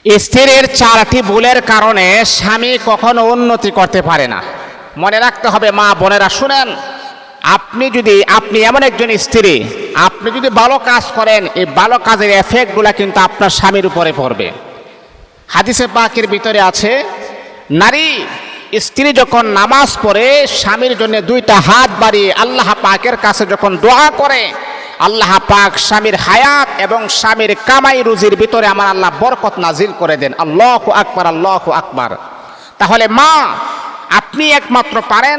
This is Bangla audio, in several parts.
স্ত্রীর চারটি ভুলের কারণে স্বামী কখনো উন্নতি করতে পারে না। মনে রাখতে হবে মা বোনেরা শুনেন, আপনি এমন একজন স্ত্রী, আপনি যদি ভালো কাজ করেন, এই ভালো কাজের এফেক্টগুলো কিন্তু আপনার স্বামীর উপরে পড়বে। হাদিসে পাকের ভিতরে আছে, নারী স্ত্রী যখন নামাজ পড়ে স্বামীর জন্য দুইটা হাত বাড়িয়ে আল্লাহ পাকের কাছে যখন দোয়া করে, আল্লাহ পাক স্বামীর হায়াত এবং স্বামীর কামাই রুজির ভিতরে আমার আল্লাহ বরকত নাজিল করে দেন। আল্লাহু আকবার, আল্লাহু আকবার। তাহলে মা, আপনি একমাত্র পারেন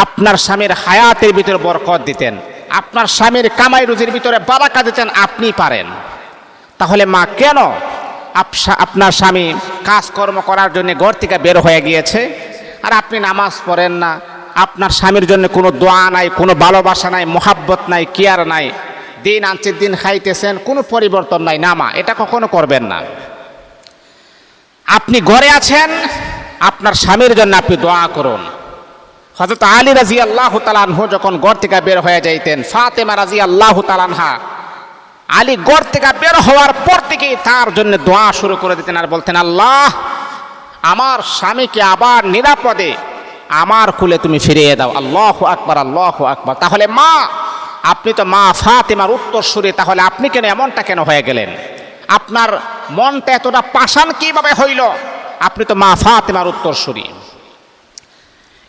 আপনার স্বামীর হায়াতের ভিতরে বরকত দিতেন, আপনার স্বামীর কামাই রুজির ভিতরে বারাকা দিতেন, আপনি পারেন। তাহলে মা, কেন আপনার স্বামী কাজকর্ম করার জন্য ঘর থেকে বের হয়ে গিয়েছে আর আপনি নামাজ পড়েন না? আপনার স্বামীর জন্য কোনো দোয়া নাই, কোনো ভালোবাসা নাই, মোহাব্বত নাই, কেয়ার নাই, দিন আনছে দিন খাইতেছেন, কোনো পরিবর্তন নাই। না মা, এটা কখনো করবেন না। আপনি ঘরে আছেন, আপনার স্বামীর জন্য আপনি দোয়া করুন। হযরত আলী রাদিয়াল্লাহু তাআলা আনহু যখন ঘর থেকে বের হয়ে যাইতেন, ফাতেমা রাদিয়াল্লাহু তাআলা আনহা আলী ঘর থেকে বের হওয়ার পর থেকেই তার জন্য দোয়া শুরু করে দিতেন আর বলতেন, আল্লাহ, আমার স্বামীকে আবার নিরাপদে আমার কুলে তুমি ফিরিয়ে দাও। আল্লাহু আকবার, আল্লাহু আকবার। তাহলে মা, আপনি তো মা ফাতেমার উত্তরসূরি, তাহলে আপনি কেন এমনটা কেন হয়ে গেলেন? আপনার মনটা এতটা পাষাণ কিভাবে হইল? আপনি তো মা ফাতেমার উত্তরসূরি।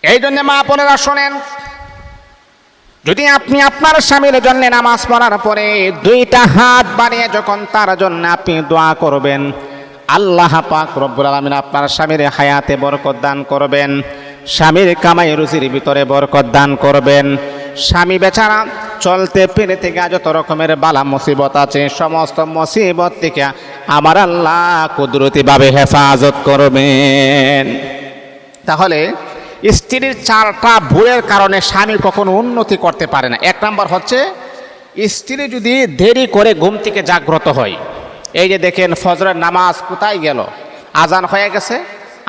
এই জন্য মা বোনেরা শোনেন, যদি আপনি আপনার স্বামীর জন্য নামাজ পড়ার পরে দুইটা হাত বাড়িয়ে যখন তার জন্য আপনি দোয়া করবেন, আল্লাহ পাক রব্বুল আলামিন আপনার স্বামীর হায়াতে বরকত দান করবেন, স্বামীর কামাই রুজির ভিতরে বরকত দান করবেন। স্বামী বেচারা চলতে ফিরতে গিয়ে যত রকমের বালা মুসিবত আছে, সমস্ত মুসিবত থেকে আমার আল্লাহ কুদরতিভাবে হেফাজত করবেন। তাহলে স্ত্রীর চারটা ভুলের কারণে স্বামী কখনো উন্নতি করতে পারে না। এক নম্বর হচ্ছে, স্ত্রী যদি দেরি করে ঘুম থেকে জাগ্রত হয়। এই যে দেখেন, ফজরের নামাজ কোথায় গেল? আজান হয়ে গেছে,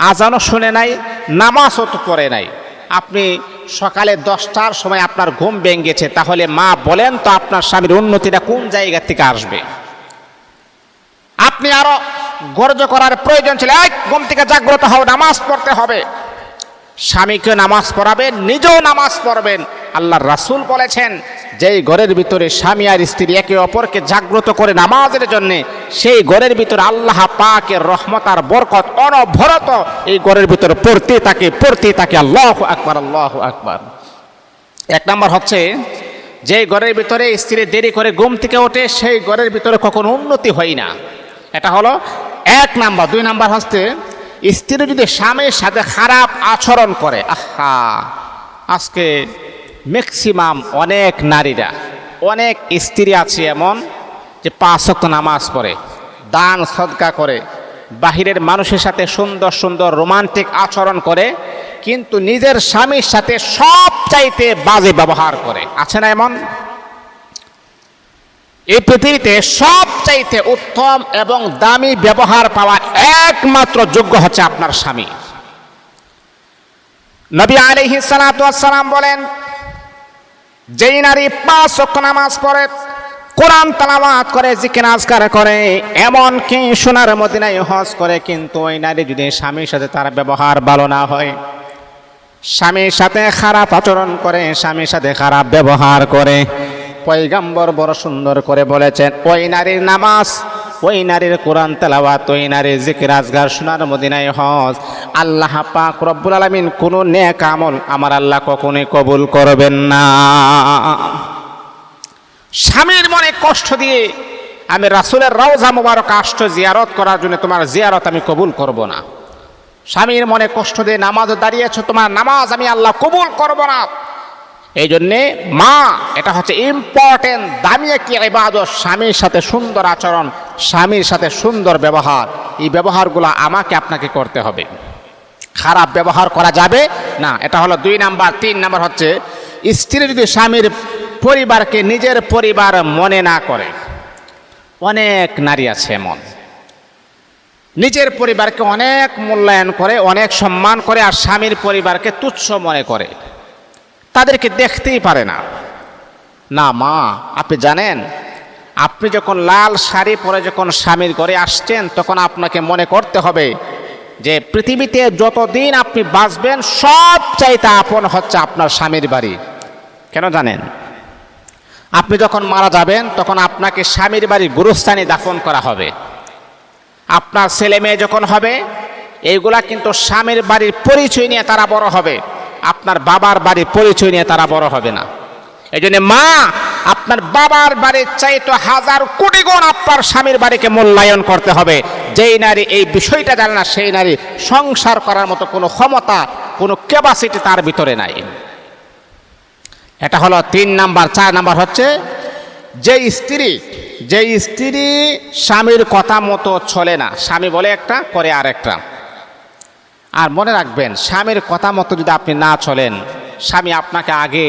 আজানও শুনে নাই, নামাজও তো পড়ে নাই। আপনি সকালে 10টার সময় আপনার ঘুম ভেঙেছে, তাহলে মা বলেন তো আপনার স্বামীর উন্নতিটা কোন জায়গা থেকে আসবে? আপনি আরো গর্জ করার প্রয়োজন ছিল, এই ঘুম থেকে জাগ্রত হও, নামাজ পড়তে হবে। স্বামীকে নামাজ পড়াবেন, নিজেও নামাজ পড়বেন। আল্লাহর রাসূল বলেছেন, যেই ঘরের ভিতরে স্বামী আর স্ত্রী একে অপরকে জাগ্রত করে নামাজের জন্য, সেই ঘরের ভিতরে আল্লাহ পাকের রহমত আর বরকত অনবরত এই ঘরের ভিতরে পড়তে থাকে। আল্লাহু আকবার, আল্লাহু আকবার। এক নম্বর হচ্ছে, যেই ঘরের ভিতরে স্ত্রী দেরি করে ঘুম থেকে ওঠে, সেই ঘরের ভিতরে কখনো উন্নতি হয় না। এটা হলো এক নাম্বার। দুই নাম্বার হচ্ছে, স্ত্রী যদি স্বামীর সাথে খারাপ আচরণ করে, আজকে ম্যাক্সিমাম অনেক নারীরা, অনেক স্ত্রী আছে এমন যে 5 ওয়াক্ত নামাজ পড়ে, দান সদকা করে, বাহিরের মানুষের সাথে সুন্দর সুন্দর রোমান্টিক আচরণ করে, কিন্তু নিজের স্বামীর সাথে সব চাইতে বাজে ব্যবহার করে। আছে না এমন? এই পৃথিবীতে সবচাইতে উত্তম এবং দামি ব্যবহার পাওয়ার একমাত্র যোগ্য হচ্ছে আপনার স্বামী। নবী আলাইহিস সালাতু ওয়াস সালাম বলেন, যেই নারী 5 ওয়াক্ত নামাজ পড়ে, কোরআন তেলাওয়াত করে, জিকির আজকার করে, এমনকি সোনার মদিনায় হজ করে, কিন্তু ওই নারী যদি স্বামীর সাথে তার ব্যবহার ভালো না হয়, স্বামীর সাথে খারাপ আচরণ করে, স্বামীর সাথে খারাপ ব্যবহার করে, পয়গম্বর বড় সুন্দর করে বলেছেন, ওই নারীর নামাজ, ওই নারীর কোরআন তেলাওয়াত, ওই নারীর জিকির আজকার, সোনার মদিনায় হজ, আল্লাহ পাক রব্বুল আলামিন কোন নেক আমল আমার আল্লাহ কখনোই কবুল করবেন না। স্বামীর মনে কষ্ট দিয়ে আমি রাসূলের রওজা মুবারক আসছো জিয়ারত করার জন্য, তোমার জিয়ারত আমি কবুল করব না। স্বামীর মনে কষ্ট দিয়ে নামাজ দাঁড়িয়েছো, তোমার নামাজ আমি আল্লাহ কবুল করব না। এই জন্যে মা, এটা হচ্ছে ইম্পর্টেন্ট দামি একটি ইবাদত। স্বামীর সাথে সুন্দর আচরণ, স্বামীর সাথে সুন্দর ব্যবহার, এই ব্যবহারগুলো আমাকে আপনাকে করতে হবে, খারাপ ব্যবহার করা যাবে না। এটা হলো 2 নাম্বার। 3 নাম্বার হচ্ছে, স্ত্রী যদি স্বামীর পরিবারকে নিজের পরিবার মনে না করে, অনেক নারী আছে এমন, নিজের পরিবারকে অনেক মূল্যায়ন করে, অনেক সম্মান করে, আর স্বামীর পরিবারকে তুচ্ছ মনে করে, তাদেরকে দেখতেই পারে না। না মা, আপনি জানেন আপনি যখন লাল শাড়ি পরে যখন স্বামীর ঘরে আসছেন, তখন আপনাকে মনে করতে হবে যে পৃথিবীতে যতদিন আপনি বাঁচবেন সব চাইতে আপন হচ্ছে আপনার স্বামীর বাড়ি। কেন জানেন? আপনি যখন মারা যাবেন তখন আপনাকে স্বামীর বাড়ির গুরুস্থানে দাফন করা হবে। আপনার ছেলে মেয়ে যখন হবে, এইগুলা কিন্তু স্বামীর বাড়ির পরিচয় নিয়ে তারা বড় হবে, আপনার বাবার বাড়ির পরিচয় নিয়ে তারা বড় হবে না। এই জন্য মা, আপনার বাবার বাড়ির চাইতে হাজার কোটি গুণ আপনার স্বামীর বাড়িকে মূল্যায়ন করতে হবে। যেই নারী এই বিষয়টা জানে না, সেই নারী সংসার করার মতো কোনো ক্ষমতা, কোনো ক্যাপাসিটি তার ভিতরে নাই। এটা হলো 3 নাম্বার। 4 নাম্বার হচ্ছে যে স্ত্রী স্বামীর কথা মতো চলে না, স্বামী বলে একটা করে আরেকটা। আর মনে রাখবেন, স্বামীর কথা মতো যদি আপনি না চলেন, স্বামী আপনাকে আগে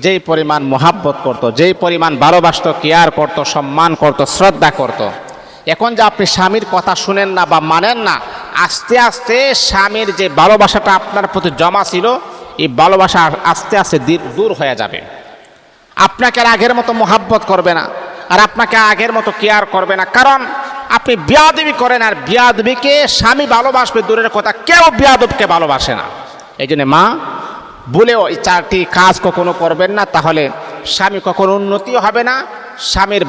যেই পরিমাণ মোহাব্বত করত, যেই পরিমাণ ভালোবাসত, কেয়ার করত, সম্মান করত, শ্রদ্ধা করত, এখন যে আপনি স্বামীর কথা শুনেন না বা মানেন না, আস্তে আস্তে স্বামীর যে ভালোবাসাটা আপনার প্রতি জমা ছিল, এই ভালোবাসা আস্তে আস্তে দূর হয়ে যাবে। আপনাকে আর আগের মতো মোহাব্বত করবে না, আর আপনাকে আগের মতো কেয়ার করবে না, কারণ আপনি বিয়াদবি করেন। আর বিয়াদবিকে স্বামী ভালোবাসবে দূরের কথা, কেউ বিয়াদবকে ভালোবাসে না। এই জন্য মা, বলেও এই 4টি কাজ কখনো করবেন না, তাহলে স্বামী কখনো উন্নতিও হবে না, স্বামীর